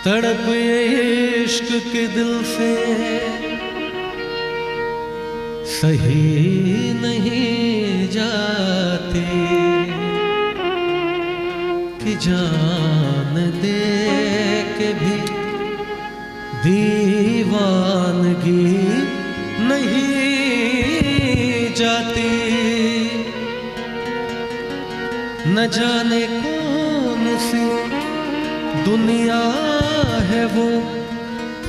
तड़प ये इश्क के दिल से सही नहीं जाती कि जान दे के भी दीवानगी नहीं जाती। न जाने कौन सी दुनिया है वो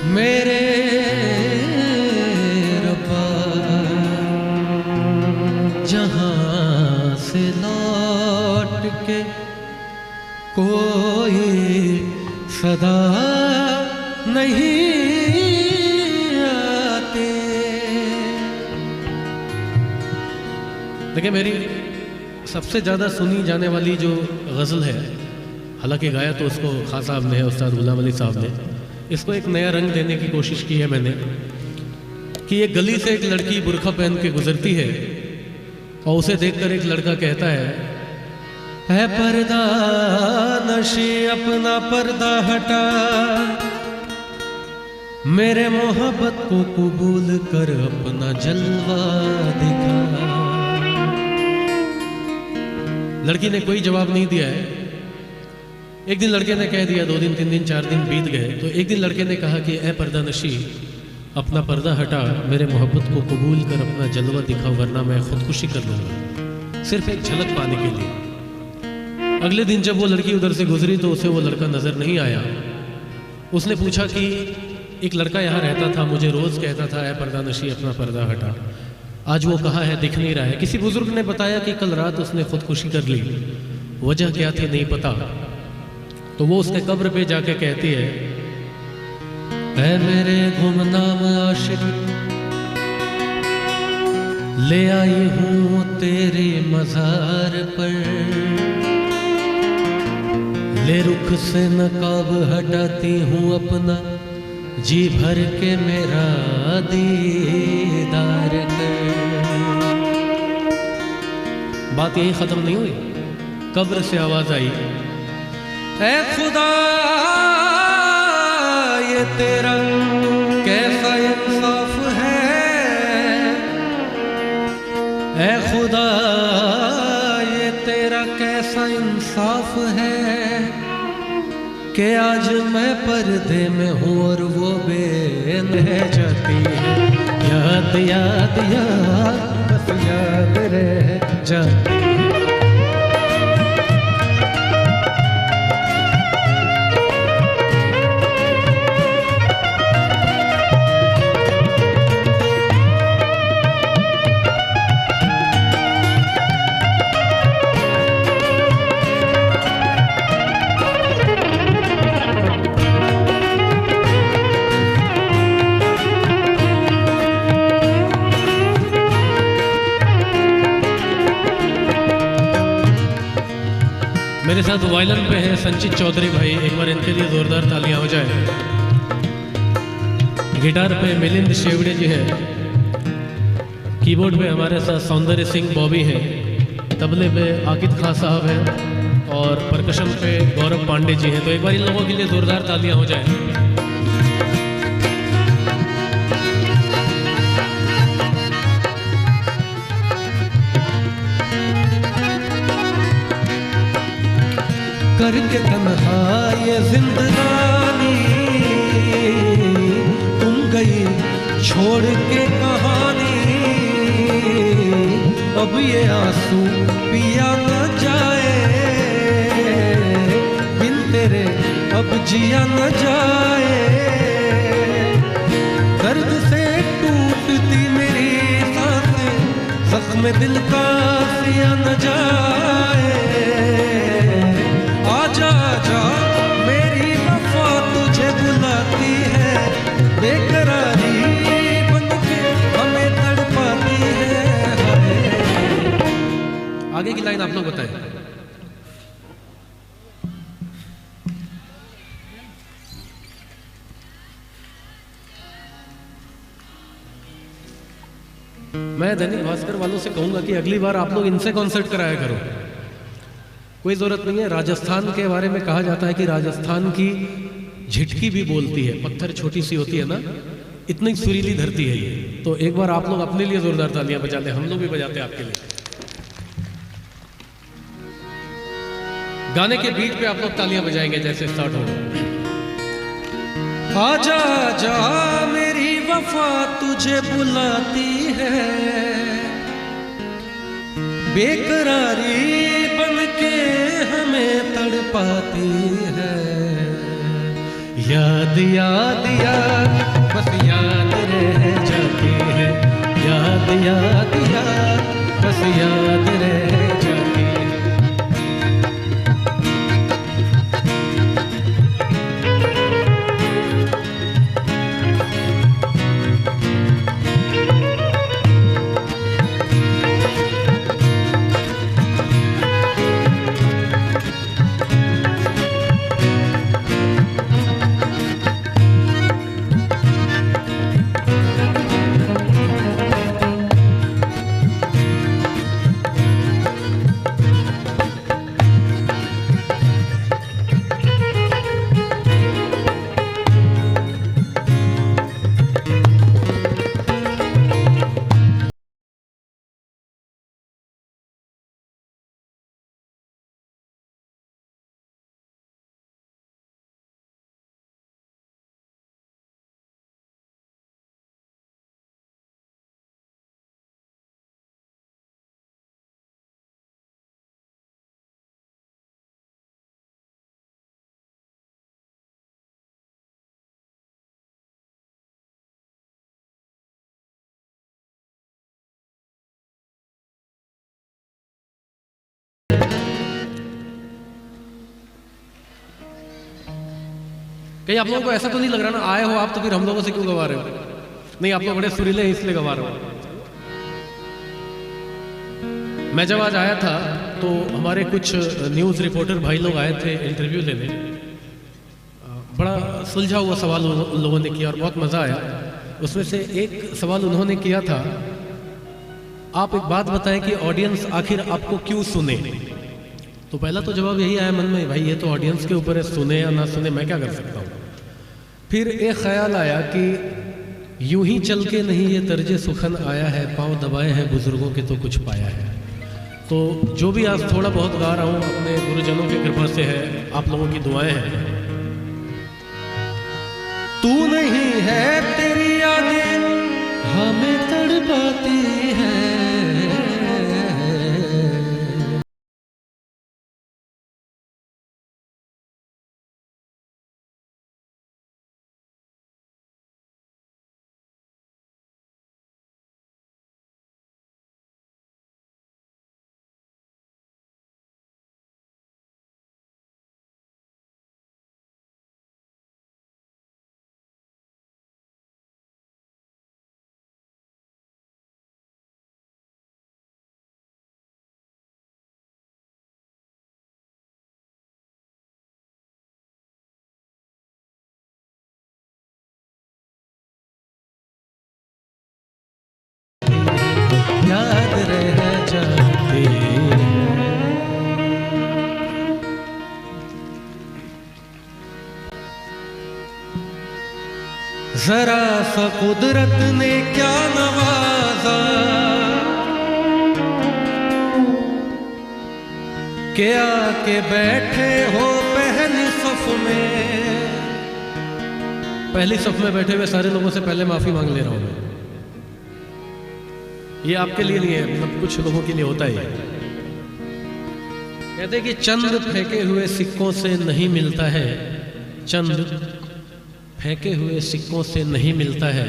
मेरे रब्बा, जहां से लौट के कोई सदा नहीं आते। देखिए, मेरी सबसे ज़्यादा सुनी जाने वाली जो गज़ल है, हालांकि गाया तो उसको खान साहब ने, उस्ताद गुलाम अली साहब ने, इसको एक नया रंग देने की कोशिश की है मैंने कि एक गली से एक लड़की बुर्खा पहन के गुजरती है और उसे देखकर एक लड़का कहता है पर्दा नशी अपना पर्दा हटा, मेरे मोहब्बत को कबूल कर अपना जलवा दिखा। लड़की ने कोई जवाब नहीं दिया है। एक दिन लड़के ने कह दिया, 2 दिन 3 दिन 4 दिन बीत गए तो एक दिन लड़के ने कहा कि ए पर्दा नशी अपना पर्दा हटा, मेरे मोहब्बत को कबूल कर अपना जलवा दिखा, वरना मैं खुदकुशी कर लूँगा, सिर्फ एक झलक पाने के लिए। अगले दिन जब वो लड़की उधर से गुजरी तो उसे वो लड़का नज़र नहीं आया। उसने पूछा कि एक लड़का यहाँ रहता था, मुझे रोज़ कहता था ए पर्दा नशी अपना पर्दा हटा, आज वो कहाँ है, दिख नहीं रहा है। किसी बुजुर्ग ने बताया कि कल रात उसने खुदकुशी कर ली, वजह क्या थी नहीं पता। तो वो उसके कब्र पे जाके कहती है, ऐ मेरे गुमनाम आशिक, ले आई हूँ तेरे मज़ार पर, ले रुख से नकाब हटाती हूँ अपना, जी भर के मेरा दीदार कर। बात यही खत्म नहीं हुई, कब्र से आवाज आई, ऐ खुदा ये तेरा कैसा इंसाफ है, ऐ खुदा ये तेरा कैसा इंसाफ है कि आज मैं पर्दे में हूँ और वो रह जाती है। याद याद याद बस याद रह जाती है। मेरे साथ वायलिन पे हैं संचित चौधरी भाई, एक बार इनके लिए जोरदार तालियां हो जाए। गिटार पे मिलिंद शेवड़े जी हैं, कीबोर्ड पे हमारे साथ सौंदर्य सिंह बॉबी हैं, तबले पे आकिब खान साहब हैं और परकशन पे गौरव पांडे जी हैं। तो एक बार इन लोगों के लिए जोरदार तालियां हो जाए। करके तन्हा ये जिंदगानी तुम गई छोड़ के कहानी, अब ये आंसू पिया न जाए बिन तेरे, अब जिया न जाए। दर्द से टूटती मेरी सांसें, जख्म दिल का सिया न जाए। आजा आजा मेरी वफा तुझे बुलाती है, बेकरारी बन के हमें तड़पाती है। आगे की लाइन आप लोग बताएं। मैं दैनिक भास्कर वालों से कहूंगा कि अगली बार आप लोग इनसे कॉन्सर्ट कराया करो, कोई ज़रूरत नहीं है। राजस्थान के बारे में कहा जाता है कि राजस्थान की झिटकी भी बोलती है, पत्थर छोटी सी होती है ना, इतनी सुरीली धरती है ये। तो एक बार आप लोग अपने लिए जोरदार तालियां बजा लें, हम लोग भी बजाते हैं आपके लिए। गाने के बीट पे आप लोग तालियां बजाएंगे जैसे स्टार्ट हो। आजा आजा मेरी वफा तुझे बुलाती है, बेकरारी बनके हमें तड़पाती है। याद याद याद बस याद रह जाती है, याद याद याद बस याद रह जाती है। कहीं आप लोगों को ऐसा तो नहीं लग रहा ना, आए हो आप तो फिर हम लोगों से क्यों गवा रहे हो? नहीं, आप लोग बड़े सुरीले हैं इसलिए गवा रहे हो। मैं जब आज आया था तो हमारे कुछ न्यूज़ रिपोर्टर भाई लोग आए थे इंटरव्यू लेने। बड़ा सुलझा हुआ सवाल उन लोगों ने किया और बहुत मज़ा आया। उसमें से एक सवाल उन्होंने किया था, आप एक बात बताएं कि ऑडियंस आखिर आपको क्यों सुने? तो पहला तो जवाब यही आया मन में, भाई ये तो ऑडियंस के ऊपर है, सुने या ना सुने मैं क्या कर सकता हूँ। फिर एक ख्याल आया कि यूं ही चल के नहीं ये तर्ज सुखन आया है, पाँव दबाए हैं बुजुर्गों के तो कुछ पाया है। तो जो भी आज थोड़ा बहुत गा रहा हूँ अपने गुरुजनों की कृपा से है, आप लोगों की दुआएं हैं। तू नहीं है तेरी यादें हमें तड़पाती है, याद रह जाती है। जरा सा कुदरत ने क्या नवाजा के आके बैठे हो पहली सफ में। पहली सफ में बैठे हुए सारे लोगों से पहले माफी मांग ले रहा हूं मैं। ये आपके लिए नहीं है, मतलब कुछ लोगों के लिए होता है। कहते हैं कि चंद फेंके हुए सिक्कों से नहीं मिलता है, चंद फेंके हुए सिक्कों से नहीं मिलता है,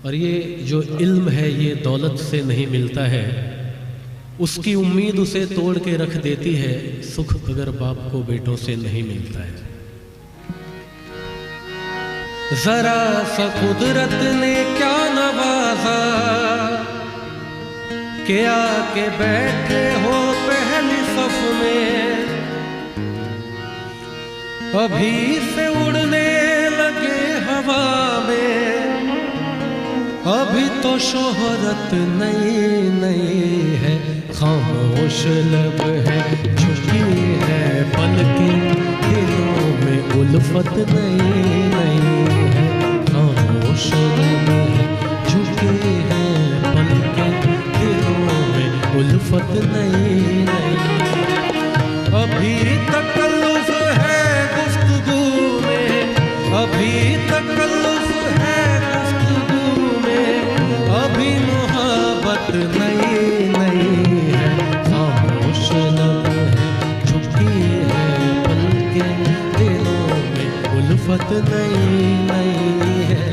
और ये जो इल्म है ये दौलत से नहीं मिलता है। उसकी उम्मीद उसे तोड़ के रख देती है, सुख अगर बाप को बेटों से नहीं मिलता है। जरा सा कुदरत ने क्या नवाजा के आके बैठे हो पहली सफ में। अभी से उड़ने लगे हवा में, अभी तो शोहरत नई नई है। खामोश लब है, झुकी है पलकें, दिलों में उल्फत नई नई है, खामोश लब है झुके हैं पलकें, दिलों में उल्फत नई नई। अभी तकल्लुफ़ है गुफ्तगू में, अभी तकल्लुफ़ है गुफ्तगू में, अभी मोहब्बत नई नई है, खामोश लब है झुकी है पलकें, दिलों में उल्फत नई नई है।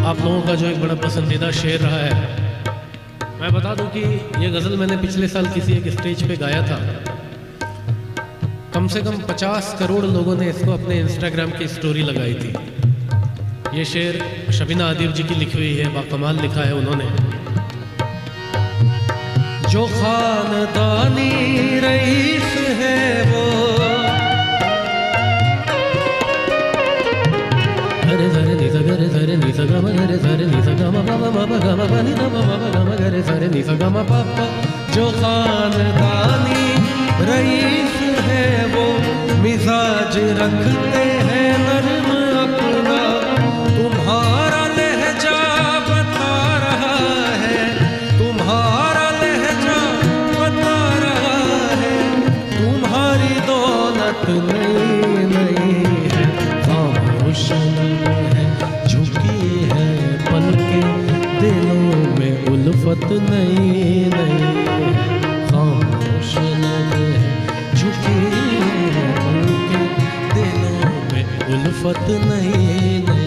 आप लोगों का जो एक बड़ा पसंदीदा शेर रहा है, मैं बता दूं कि ये गज़ल मैंने पिछले साल किसी एक स्टेज पे गाया था। कम से कम 50 करोड़ लोगों ने इसको अपने इंस्टाग्राम की स्टोरी लगाई थी। ये शेर शबीना आदिब जी की लिखी हुई है, बाकमाल लिखा है उन्होंने। जो खानदानी रईस है वो, गरे सरे नि सा गरे सरे नि सा ग म गरे सरे नि सा ग म प म प ग म प नि ध म प ग म गरे सरे नि सा ग म प प। जो खानदानी रईस है वो, मिजाज रखते हैं नर्म अपना, तुम्हारा लहजा बता रहा है, तुम्हारा लहजा बता रहा है, तुम्हारी दौलत नई नई है, खामोश है झुकी है पलकें, दिलों में उल्फत नई नई है, खामोश है झुकी है पलकें, दिलों में उल्फत नई नई।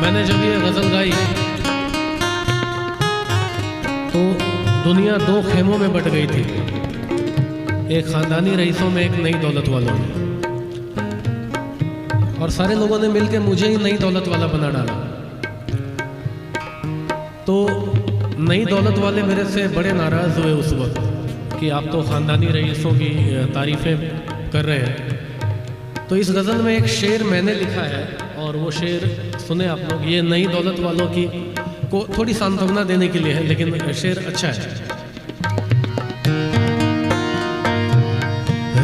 मैंने जब ये गज़ल गाई तो दुनिया दो खेमों में बट गई थी, एक ख़ानदानी रईसों में, एक नई दौलत वालों में। और सारे लोगों ने मिलकर मुझे ही नई दौलत वाला बना डाला। तो नई दौलत वाले मेरे से बड़े नाराज़ हुए उस वक्त कि आप तो ख़ानदानी रईसों की तारीफ़ें कर रहे हैं। तो इस गज़ल में एक शेर मैंने लिखा है और वो शेर सुने आप लोग। ये नई दौलत वालों की को थोड़ी सांत्वना देने के लिए है, लेकिन शेर अच्छा है।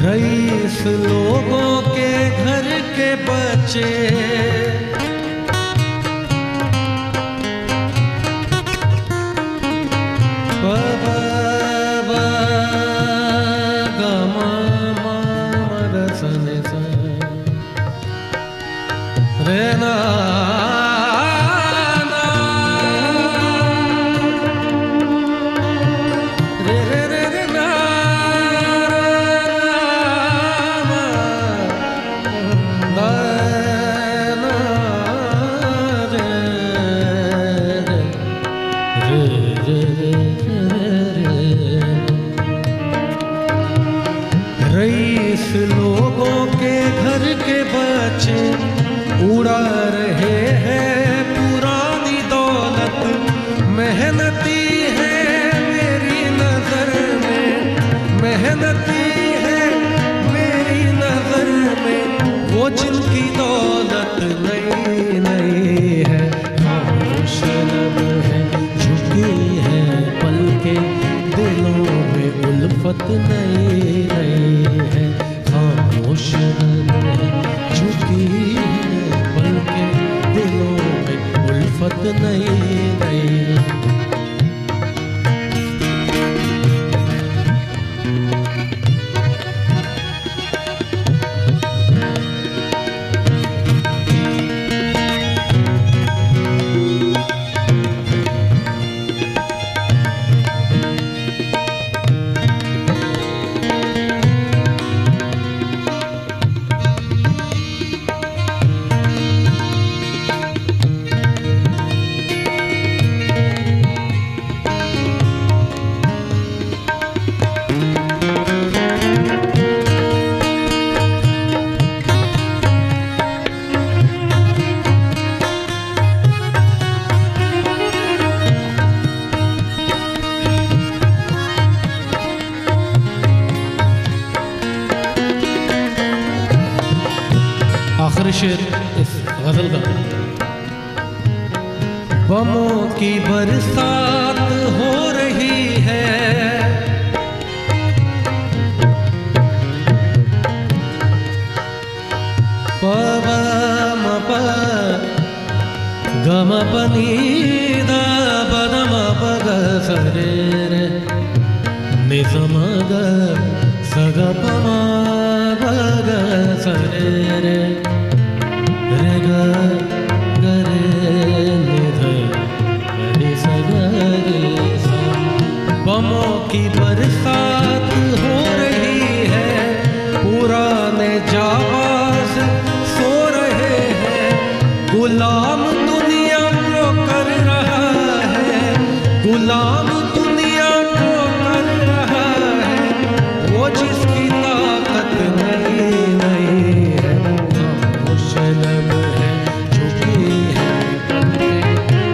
रईस लोगों के घर के बच्चे, रईस लोगों के घर के बच्चे उड़ा रहे हैं पुरानी दौलत, मेहनती है मेरी नजर में, मेहनती है मेरी नजर में, वो जिनकी दौलत नई नई है, खामोश लब है झुकी है पलके, दिलों में उल्फत नई नई है, खामोश लब है झुकी है पलके, दिलों में उल्फत नई नई। आखिरी शेर इस गजल का। बमों की बरसात हो रही है, पवम प गम पनी दा बदम पग सरे रे निजम ग सग पमा बग सरे रे रे ग रे निध रे सग रे सा। बमों की बरसात हो रही है, पुराने जाबाज सो रहे हैं, गुलाम दुनिया को कर रहा है, गुलाम दुनिया को कर रहा है, वो जिसकी ताकत नहीं नहीं है, खामोश लब है झुकी है पलके,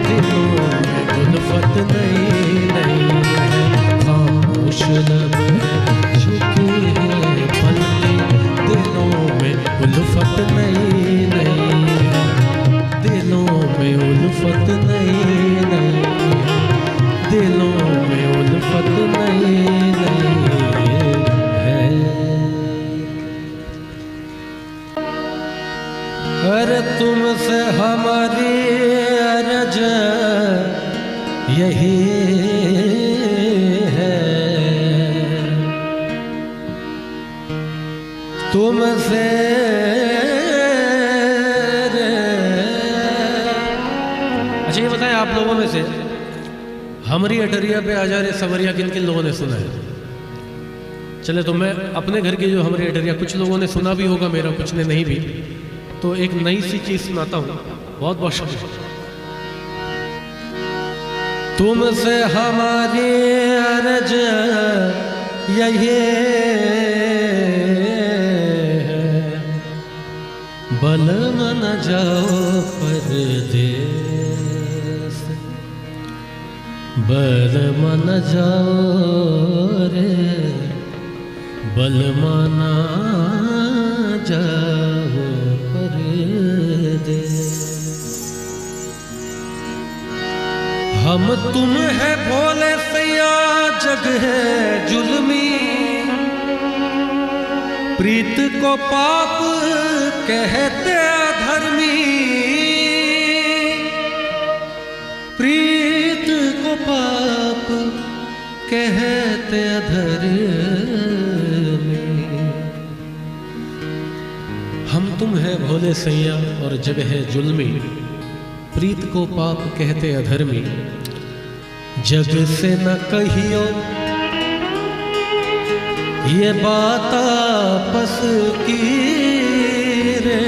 दिलों में उल्फत नहीं नहीं है, खामोश लब है झुकी है पलके, दिलों में उल्फत नहीं नहीं है, दिलों में उल्फत नहीं नहीं है, दिलों में उल्फत नहीं नहीं है। अरे तुमसे हमारी अर्ज यही है, तुमसे अच्छा ये बताएं आप लोगों में से हमरी अटरिया पे आ जा रहे सवरिया किन किन लोगों ने सुना है? चले तो मैं अपने घर की जो हमरी अटरिया कुछ लोगों ने सुना भी होगा, मेरा कुछ ने नहीं भी, तो एक नई सी चीज सुनाता हूँ, बहुत बहुत शुक्रिया। तुमसे हमारी अर्ज यही है, बल मन जाओ परदेस, बल मन जाओ रे, बल मना जाओ परदेस। हम तुम है भोले सैया जग है जुल्मी, प्रीत को पाप कहते अधर्मी, प्रीत को पाप कहते अधर्मी। हम तुम है भोले सैया और जग है जुल्मी, प्रीत को पाप कहते अधर्मी, जग से न कहियो ये बात आपस की रे,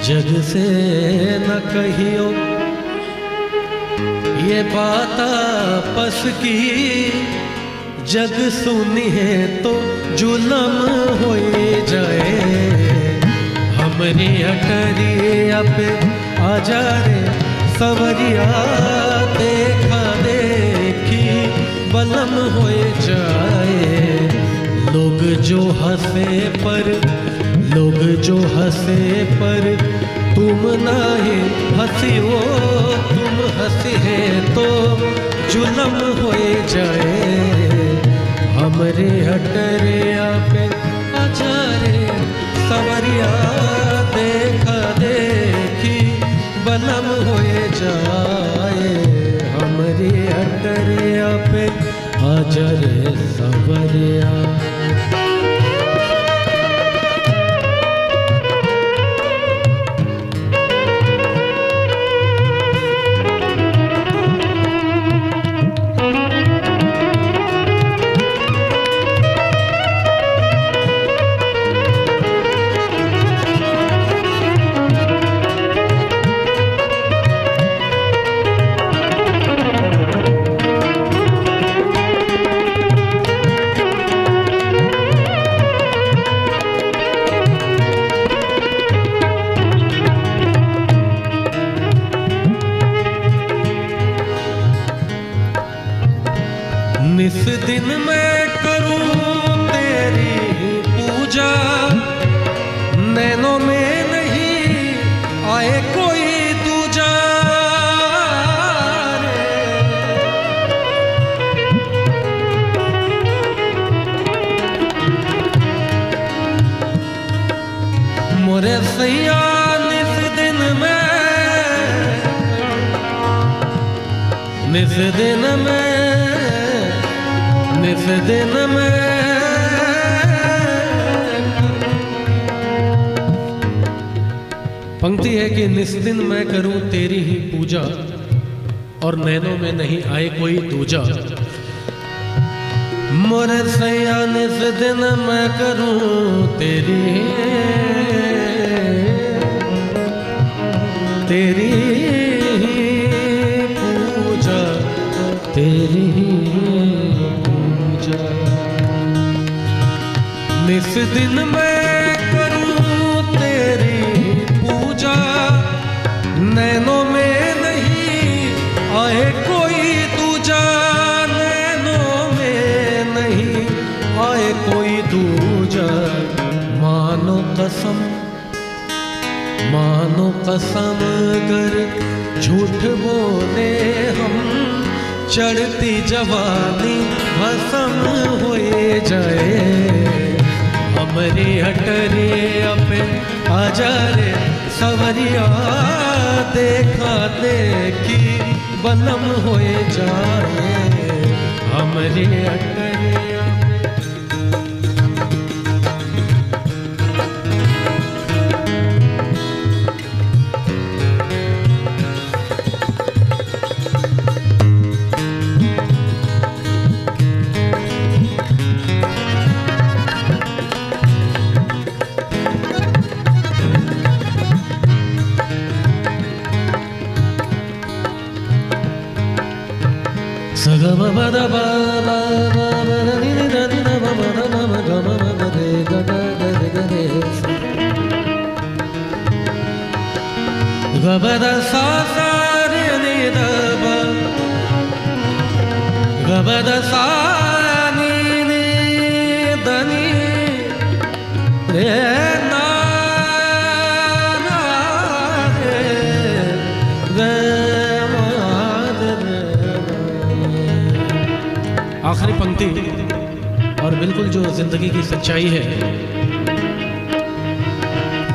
जग से न कहियो ये बात आपस की, जग सुनी है तो जुलम हो जाए, हमरी अटरिया पे आ जा रे सवरिया, देखा देखी बलम हो जाए, लोग जो हंसे पर हंसे पर तुम नाही हंसियो, तुम हंसी है तो जुलम हो जाए। हमरे हटरिया पे आजा रे सवरिया, देखा देखी बलम हो जाए। हमरे हटरिया पे आजा रे सवरिया। निस दिन मैं करूं तेरी पूजा, नैनों में नहीं आए कोई दूजा मोरे सैया। निस दिन में, निस दिन में, निस दिन में पंक्ति है कि निस दिन मैं करूं तेरी ही पूजा, और नैनों में नहीं आए कोई दूजा। मोरे सैया निस दिन मैं करूं तेरी तेरी पूजा, तेरी निस दिन मैं करूं तेरी पूजा, नैनों में नहीं आए कोई दूजा, नैनों में नहीं आए कोई दूजा। मानो कसम, मानो कसम अगर झूठ बोले हम, चढ़ती जवानी भस्म हो जाए। हमरे हटरिया पे आजा रे सवरिया, देखा देखी बलम हो जाए। हमरे हटरिया सगम बद बाबा गबद सा सा रे नि दब, गबद सा नि नि दनि रे ना ना रे आखिरी पंक्ति और बिल्कुल जो जिंदगी की सच्चाई है।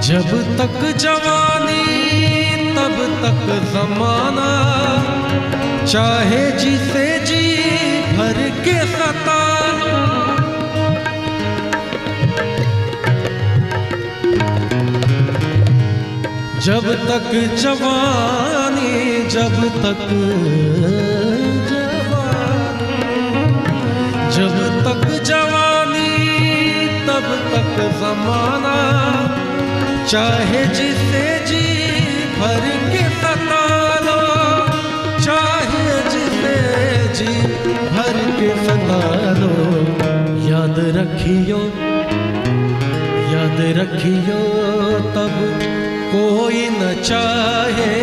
जब तक जवानी तब तक जमाना, चाहे जिसे जी भर के सताना। जब तक जवानी, जब तक जब तक जवानी तब तक जमाना, चाहे जिसे जी भर के सता लो, चाहे जिसे जी भर के सता लो। याद रखियो, याद रखियो तब कोई न चाहे,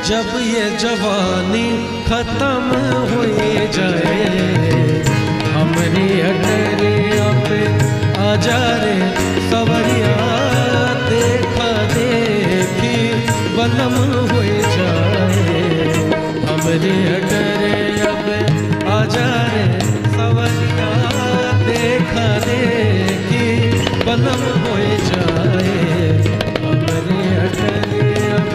जब ये जवानी खत्म हो जाए। हमरी हटरिया पे आजा रे सवरिया, बनम होए जाए हमरे अटले अब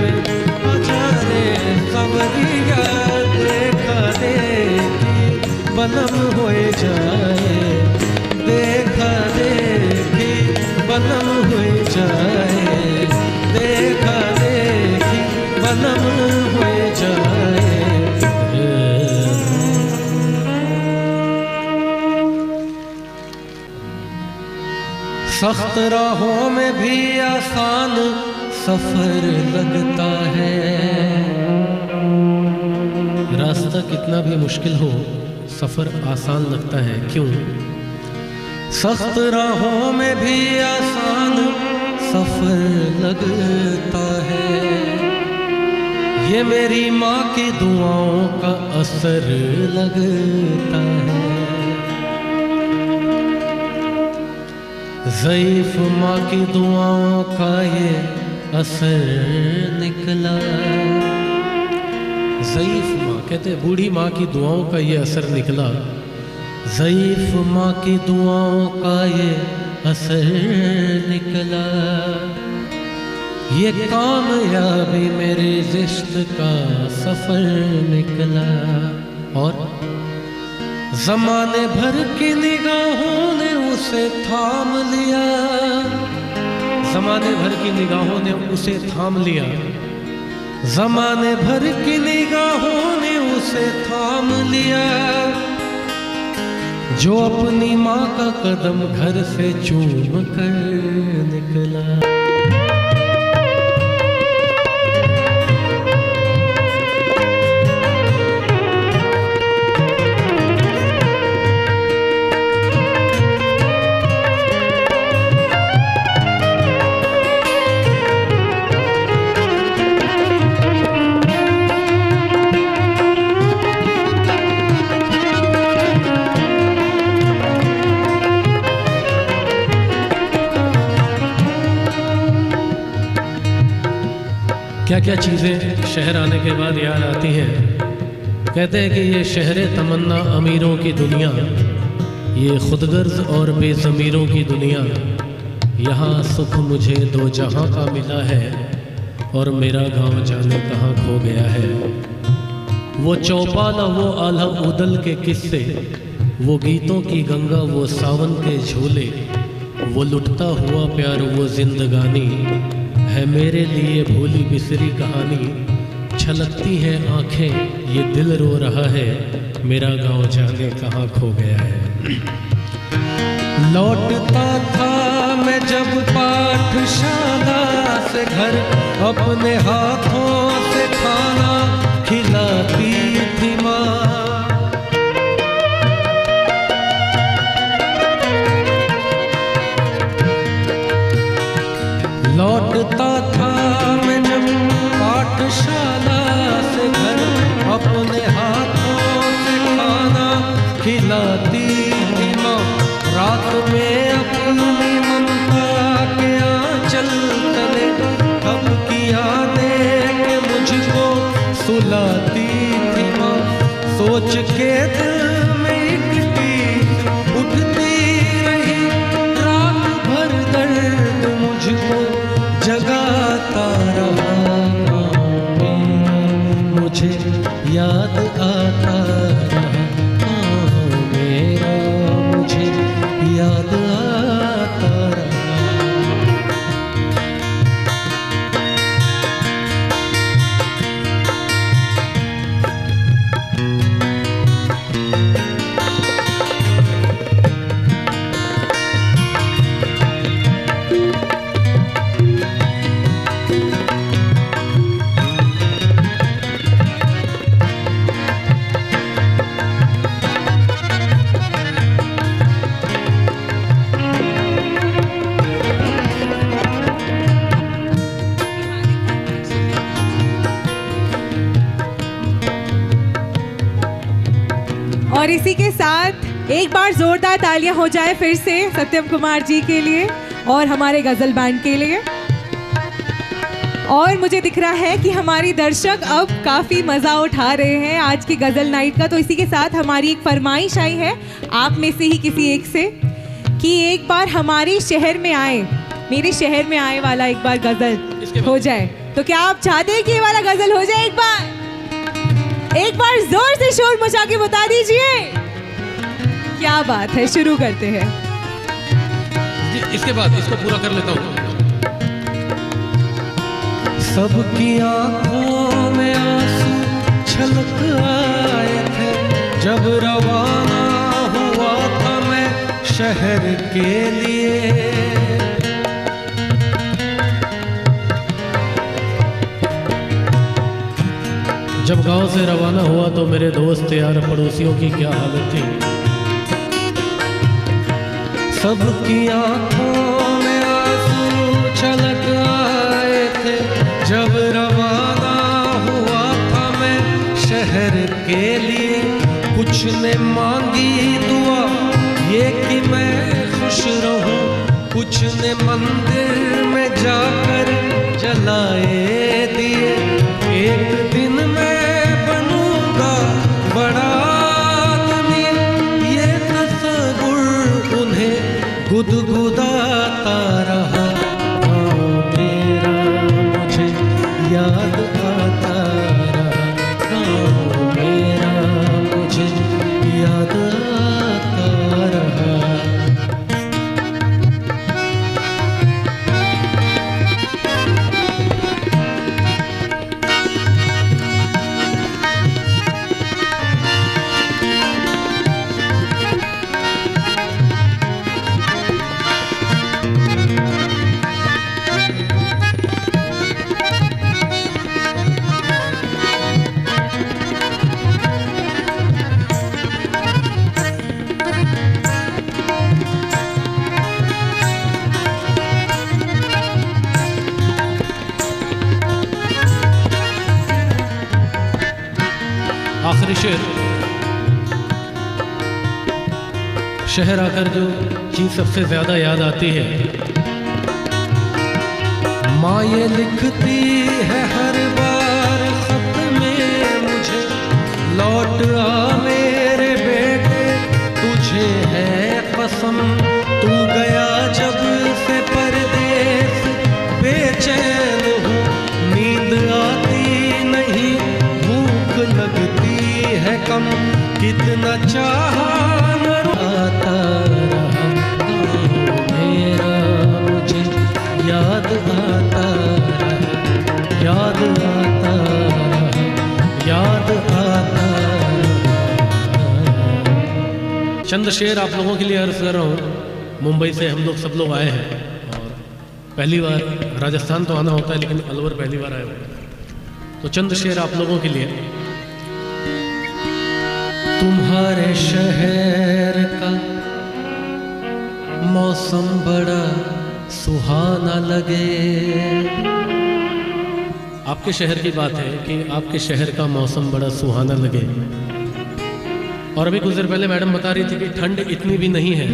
हजारे सवरिया देखा देखी बनम होए जाए देखा देखी बनम होए जाए देखा देखी बनम होए जाए। सख्त राहों में भी आसान सफर लगता है। रास्ता कितना भी मुश्किल हो सफर आसान लगता है। क्यों? सख्त राहों में भी आसान सफर लगता है। ये मेरी माँ की दुआओं का असर लगता है। ज़ईफ़ माँ की दुआओं का ये असर निकला। ज़ईफ़ माँ कहते बूढ़ी माँ की दुआओं का ये असर निकला। ज़ईफ़ माँ की दुआओं का ये असर निकला। ये कामयाबी मेरे रिश्ते का सफ़र निकला। और ज़माने भर की निगाहों ने उसे थाम लिया। ज़माने भर की निगाहों ने उसे थाम लिया। ज़माने भर की निगाहों ने उसे थाम लिया। जो अपनी माँ का कदम घर से चूम कर निकला। क्या क्या चीज़ें शहर आने के बाद याद आती हैं। कहते हैं कि ये शहर तमन्ना अमीरों की दुनिया, ये खुदगर्ज और बेज़मीरों की दुनिया। यहाँ सुख मुझे दो जहाँ का मिला है और मेरा गांव जाने कहाँ खो गया है। वो चौपाला वो आल्हा उदल के किस्से, वो गीतों की गंगा वो सावन के झूले, वो लुटता हुआ प्यार वो जिंदगानी है मेरे लिए भूली बिसरी कहानी। छलकती है आंखें ये दिल रो रहा है, मेरा गांव जाने कहाँ खो गया है। लौटता था मैं जब पाठशाला से घर, अपने हाथों से खाना खिलाती थी माँ। लौटता था मैं जब पाठशाला से घर, अपने हाथों से खाना खिलाती थी माँ। रात में अपनी ममता के आंचल तले कब की यादें के मुझको सुलाती थी माँ। सोच के दिल में एक टीस उठती रही, रात भर दर्द मुझको जगाता रहा। मुझे याद आता रहा मेरा, मुझे याद आता रहा। और इसी के साथ एक बार जोरदार तालियां हो जाए फिर से सत्यम कुमार जी के लिए और हमारे गजल बैंड के लिए। और मुझे दिख रहा है कि हमारी दर्शक अब काफ़ी मज़ा उठा रहे हैं आज की गज़ल नाइट का। तो इसी के साथ हमारी एक फरमाइश आई है आप में से ही किसी एक से कि एक बार हमारे शहर में आए, मेरे शहर में आए वाला एक बार गजल हो जाए। तो क्या आप चाहते हैं कि ये वाला गजल हो जाए? एक बार जोर से शोर मचा के बता दीजिए। क्या बात है, शुरू करते हैं। इसके बाद इसको पूरा कर लेता हूँ। सबकी आंखों में आंसू छलक आए थे जब रवाना हुआ था मैं शहर के लिए। जब गांव से रवाना हुआ तो मेरे दोस्त यार पड़ोसियों की क्या हालत थी। सबकी आंखों में आंसू छलक आए थे जब रवाना हुआ था मैं शहर के लिए। कुछ ने मांगी दुआ ये कि मैं खुश रहूं, कुछ ने मंदिर में जाकर जलाए दिए। एक दिन मैं बनूंगा बड़ा आदमी, ये तस्वीर उन्हें गुदगुदाता रहा। गाँव मेरा मुझे याद आता रहा, गाँव मेरा मुझे याद आता रहा। आखिरी शेर। शहर आकर जो चीज सबसे ज्यादा याद आती है, माँ ये लिखती है हर बार खत में मुझे, लौट आ मेरे बेटे तुझे है कसम। तू गया जब से परदेस बेचैन हूँ, नींद आती नहीं भूख लगती है कम। कितना चाहा न आता रहा, मेरा मुझे याद आता रहा, याद आता रहा, याद आता रहा। चंद शेर आप लोगों के लिए अर्ज कर रहा हूँ। मुंबई से हम लोग सब लोग आए हैं और पहली बार, राजस्थान तो आना होता है लेकिन अलवर पहली बार आए हुए हैं। तो चंद शेर आप लोगों के लिए। तुम्हारे शहर का मौसम बड़ा सुहाना लगे। आपके शहर की बात है कि आपके शहर का मौसम बड़ा सुहाना लगे। और अभी कुछ देर पहले मैडम बता रही थी कि ठंड इतनी भी नहीं है।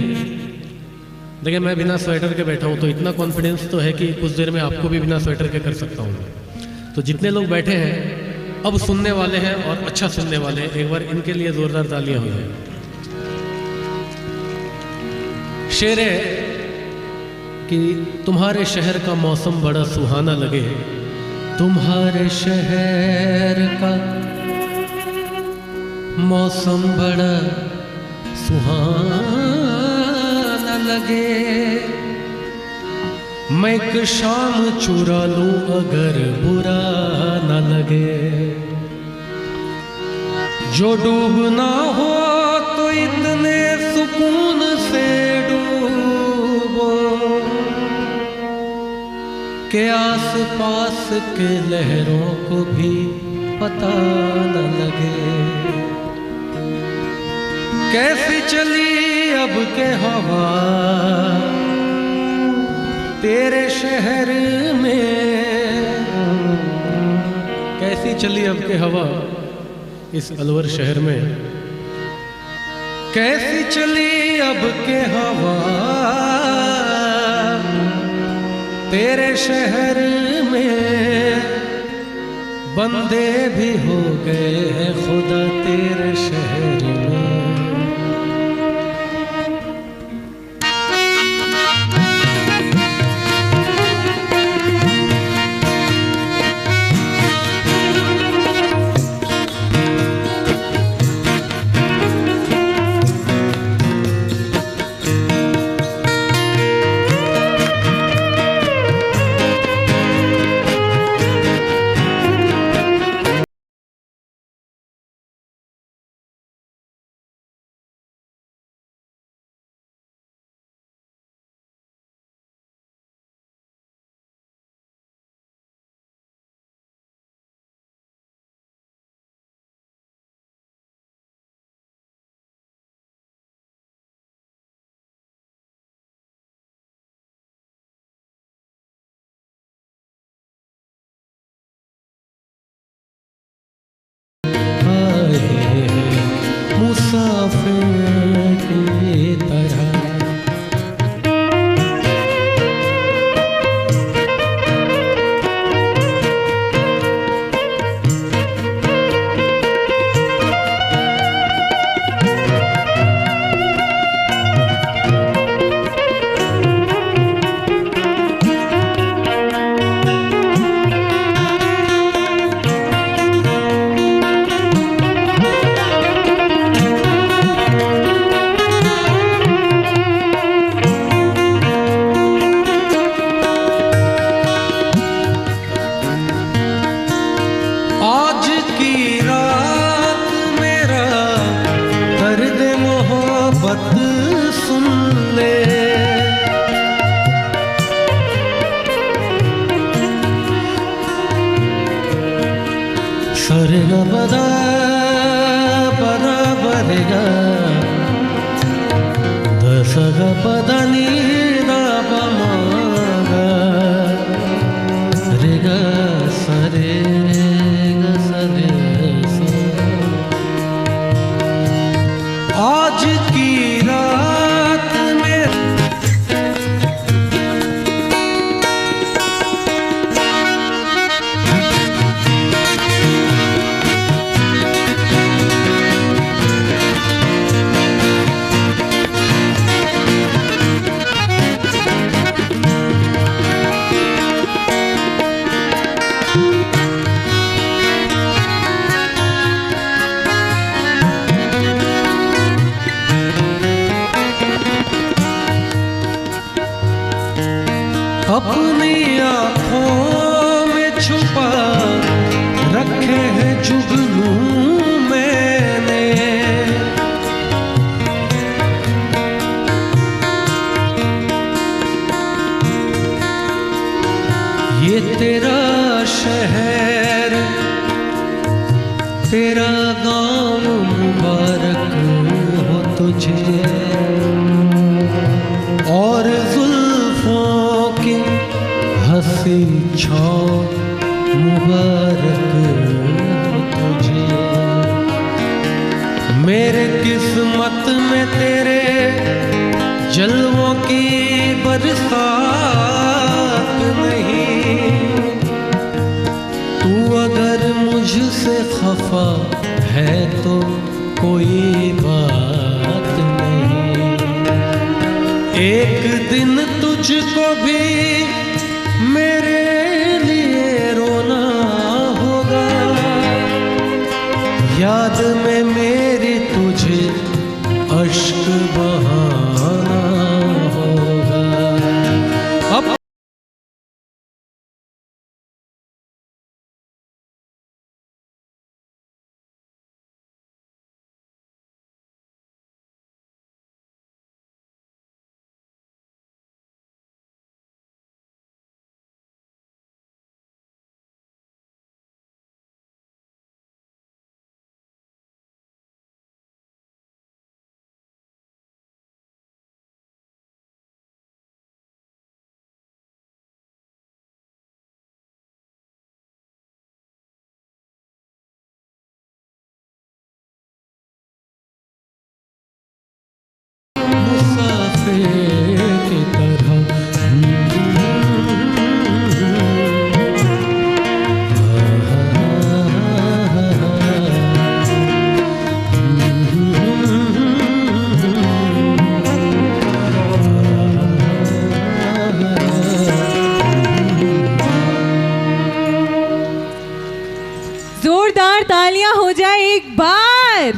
देखिए मैं बिना स्वेटर के बैठा हूँ तो इतना कॉन्फिडेंस तो है कि कुछ देर में आपको भी बिना स्वेटर के कर सकता हूँ। तो जितने लोग बैठे हैं अब सुनने वाले हैं और अच्छा सुनने वाले हैं, एक बार इनके लिए जोरदार तालियां हो जाए। शेर है कि तुम्हारे शहर का मौसम बड़ा सुहाना लगे। तुम्हारे शहर का मौसम बड़ा सुहाना लगे। मैं एक शाम चुरा लूं अगर बुरा न लगे। जो डूबना हो तो इतने सुकून से डूबो के आस पास के लहरों को भी पता न लगे। कैसी चली अब के हवा तेरे शहर में, कैसी चली अब के हवा इस अलवर शहर में। कैसी चली अब के हवा तेरे शहर में। बंदे भी हो गए हैं खुदा तेरे शहर में। सरे गा बदा बदा बरे गा दस गा पदा नी दा पा मा गा रे गा सरे गा सरे सा। आज की रात में अपनी आँखों में छुपा रखे हैं जुगनू मैंने। ये तेरा शहर तेरा गाँव मुबारक हो तुझे और हंसी छाँव मुबारक हो तुझे। मेरे किस्मत में तेरे जलवों की बरसात नहीं। तू अगर मुझसे खफा है तो कोई बात नहीं। एक दिन तुझको भी मेरे लिए रोना होगा। याद में मेरी तुझे अश्क बहाना होगा। अब की तरह जोरदार तालियां हो जाए एक बार।